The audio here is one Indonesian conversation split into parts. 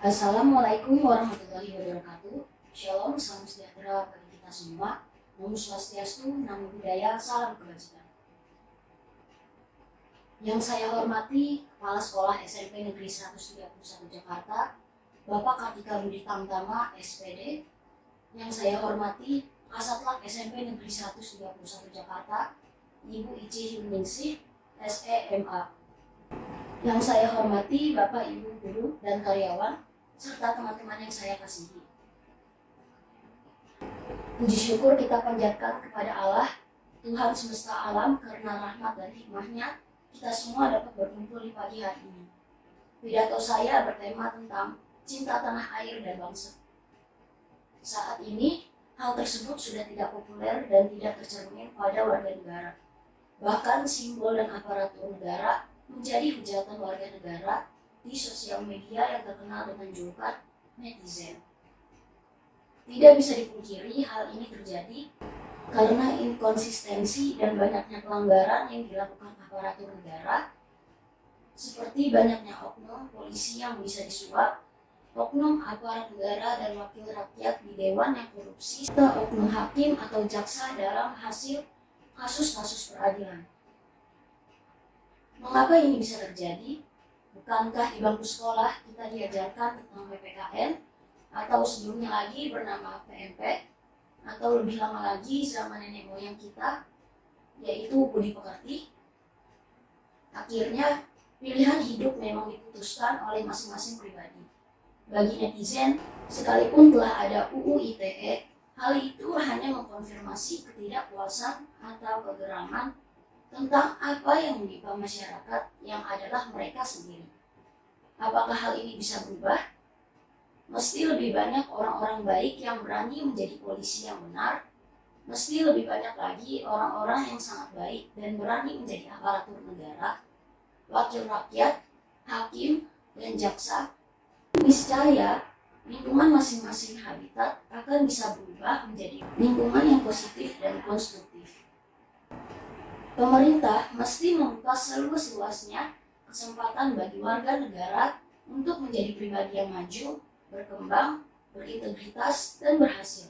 Assalamualaikum warahmatullahi wabarakatuh. Shalom, salam sejahtera bagi kita semua. Namo Swastiastu, Namo Buddhaya, salam kebajikan. Yang saya hormati Kepala Sekolah SMP Negeri 131 Jakarta, Bapak Kartika Budi Tamtama, SPD. Yang saya hormati Kasatlank SMP Negeri 131 Jakarta, Ibu Ici Yuningsih, SEMA. Yang saya hormati Bapak Ibu guru dan karyawan serta teman-teman yang saya kasihi. Puji syukur kita panjatkan kepada Allah, Tuhan semesta alam, karena rahmat dan hikmahnya kita semua dapat berkumpul di pagi hari ini. Pidato saya bertema tentang cinta tanah air dan bangsa. Saat ini, hal tersebut sudah tidak populer dan tidak tercermin pada warga negara. Bahkan simbol dan aparatur negara menjadi hujatan warga negara di sosial media yang terkenal dengan julukan netizen. Tidak bisa dipungkiri hal ini terjadi karena inkonsistensi dan banyaknya pelanggaran yang dilakukan aparatur negara, seperti banyaknya oknum polisi yang bisa disuap, oknum aparat negara dan wakil rakyat di dewan yang korupsi, serta oknum hakim atau jaksa dalam hasil kasus-kasus peradilan. Mengapa ini bisa terjadi? Bukankah di bangku sekolah kita diajarkan tentang PPKN atau sebelumnya lagi bernama PMP, atau lebih lama lagi zaman nenek moyang kita, yaitu budi pekerti? Akhirnya pilihan hidup memang diputuskan oleh masing-masing pribadi. Bagi netizen, sekalipun telah ada UU ITE, hal itu hanya mengkonfirmasi ketidakpuasan atau kegeraman tentang apa yang menimpa masyarakat yang adalah mereka sendiri. Apakah hal ini bisa berubah? Mesti lebih banyak orang-orang baik yang berani menjadi polisi yang benar. Mesti lebih banyak lagi orang-orang yang sangat baik dan berani menjadi aparatur negara, wakil rakyat, hakim, dan jaksa. Niscaya lingkungan masing-masing habitat akan bisa berubah menjadi lingkungan yang positif dan konstruktif. Pemerintah mesti membuka seluas-luasnya kesempatan bagi warga negara untuk menjadi pribadi yang maju, berkembang, berintegritas, dan berhasil.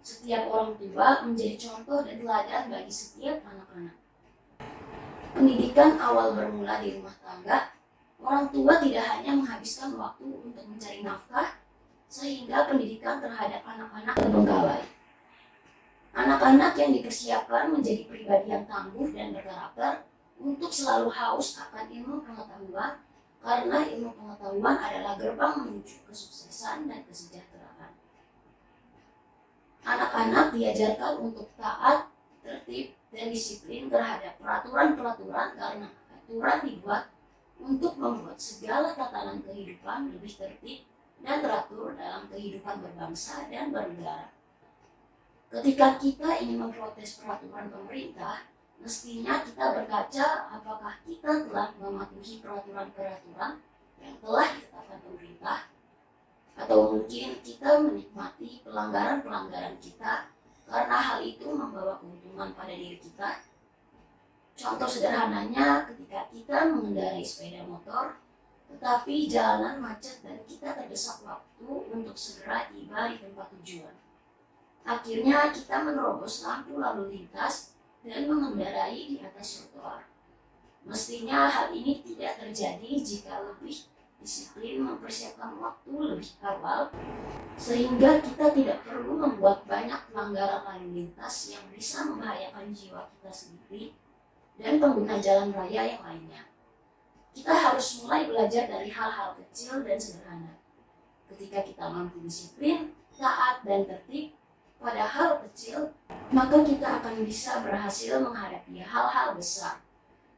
Setiap orang tua menjadi contoh dan teladan bagi setiap anak-anak. Pendidikan awal bermula di rumah tangga. Orang tua tidak hanya menghabiskan waktu untuk mencari nafkah, sehingga pendidikan terhadap anak-anak terbengkalai. Anak-anak yang dipersiapkan menjadi pribadi yang tangguh dan berkarakter untuk selalu haus akan ilmu pengetahuan, karena ilmu pengetahuan adalah gerbang menuju kesuksesan dan kesejahteraan. Anak-anak diajarkan untuk taat, tertib, dan disiplin terhadap peraturan-peraturan, karena aturan dibuat untuk membuat segala tatanan kehidupan lebih tertib dan teratur dalam kehidupan berbangsa dan bernegara. Ketika kita ingin memprotes peraturan pemerintah, mestinya kita berkaca apakah kita telah mematuhi peraturan-peraturan yang telah ditetapkan pemerintah, atau mungkin kita menikmati pelanggaran-pelanggaran kita karena hal itu membawa keuntungan pada diri kita. Contoh sederhananya ketika kita mengendarai sepeda motor, tetapi jalanan macet dan kita terdesak waktu untuk segera tiba di tempat tujuan. Akhirnya kita menerobos lampu lalu lintas dan mengendarai di atas trotoar. Mestinya hal ini tidak terjadi jika lebih disiplin mempersiapkan waktu lebih awal, sehingga kita tidak perlu membuat banyak pelanggaran lalu lintas yang bisa membahayakan jiwa kita sendiri dan pengguna jalan raya yang lainnya. Kita harus mulai belajar dari hal-hal kecil dan sederhana. Ketika kita mampu disiplin, taat, dan tertib pada hal kecil, maka kita akan bisa berhasil menghadapi hal-hal besar.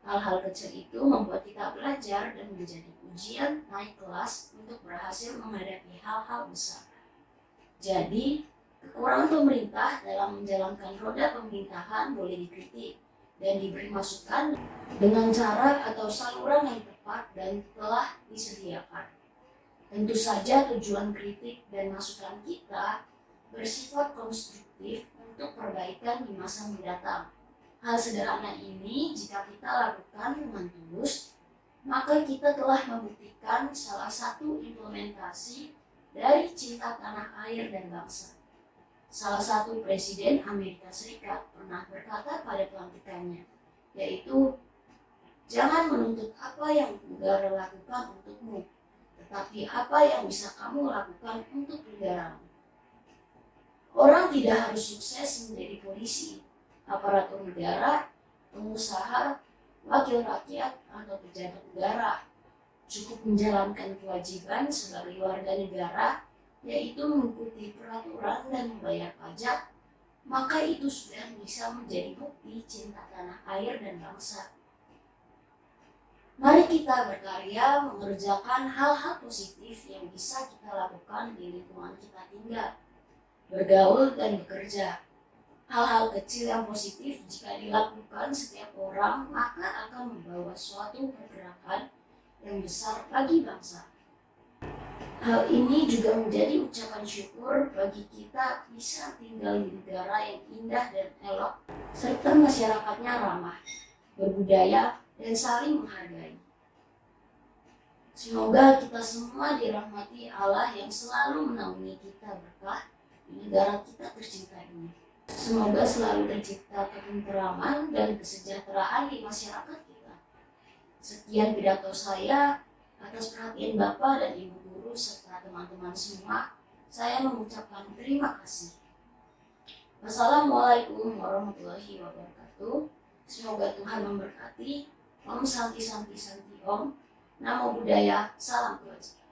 Hal-hal kecil itu membuat kita belajar dan menjadi ujian naik kelas untuk berhasil menghadapi hal-hal besar. Jadi, kekurangan pemerintah dalam menjalankan roda pemerintahan boleh dikritik dan diberi masukan dengan cara atau saluran yang tepat dan telah disediakan. Tentu saja tujuan kritik dan masukan kita bersifat konstruktif untuk perbaikan di masa mendatang. Hal sederhana ini jika kita lakukan dengan tulus, maka kita telah membuktikan salah satu implementasi dari cinta tanah air dan bangsa. Salah satu presiden Amerika Serikat pernah berkata pada pelantikannya, yaitu, "Jangan menuntut apa yang negara lakukan untukmu, tetapi apa yang bisa kamu lakukan untuk negaramu." Orang tidak harus sukses menjadi polisi, aparatur negara, pengusaha, wakil rakyat, atau pejabat negara. Cukup menjalankan kewajiban sebagai warga negara, yaitu mengikuti peraturan dan membayar pajak, maka itu sudah bisa menjadi bukti cinta tanah air dan bangsa. Mari kita berkarya mengerjakan hal-hal positif yang bisa kita lakukan di lingkungan kita tinggal, bergaul dan bekerja. Hal-hal kecil yang positif jika dilakukan setiap orang maka akan membawa suatu pergerakan yang besar bagi bangsa. Hal ini juga menjadi ucapan syukur bagi kita bisa tinggal di negara yang indah dan elok, serta masyarakatnya ramah, berbudaya, dan saling menghargai. Semoga kita semua dirahmati Allah yang selalu menaungi kita berkah di negara kita tercinta ini. Semoga selalu tercipta ketenteraman dan kesejahteraan di masyarakat kita. Sekian pidato saya. Atas perhatian Bapak dan Ibu Guru serta teman-teman semua, saya mengucapkan terima kasih. Wassalamualaikum warahmatullahi wabarakatuh. Semoga Tuhan memberkati. Om Santi Santi Santi Om. Namo Buddhaya. Salam kebajikan.